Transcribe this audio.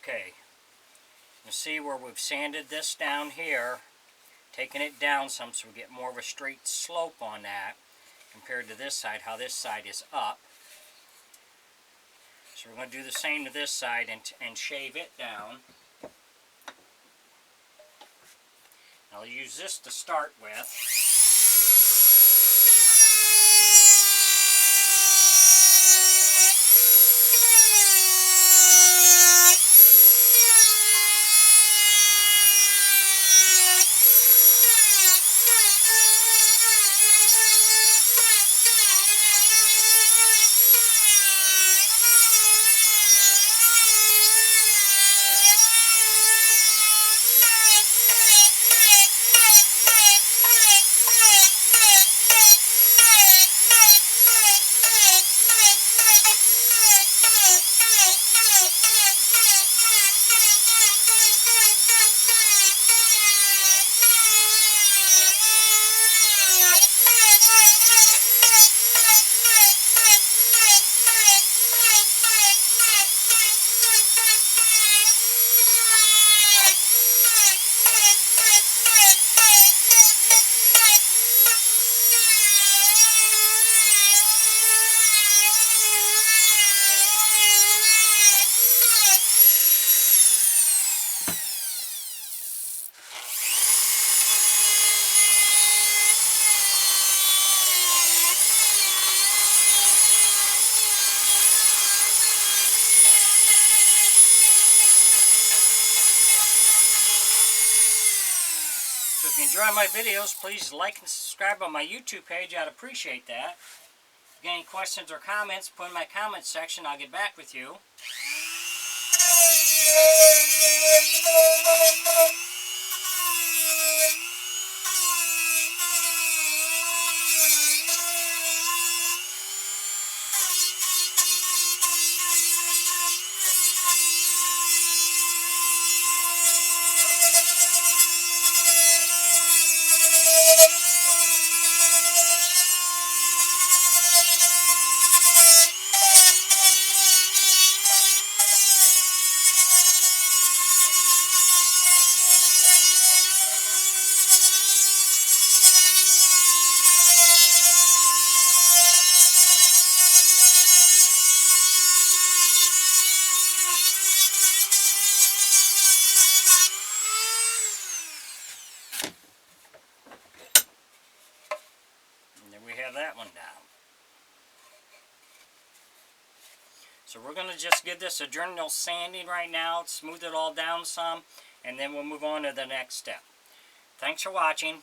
Okay, you see where we've sanded this down here, taking it down some so we get more of a straight slope on that compared to this side, how this side is up. So we're going to do the same to this side and shave it down. I'll use this to start with. So if you enjoy my videos, please like and subscribe on my YouTube page. I'd appreciate that. If you have any questions or comments, put in my comments section. I'll get back with you. We have that one down. So we're going to just give this a general sanding right now, smooth it all down some, and then we'll move on to the next step. Thanks for watching.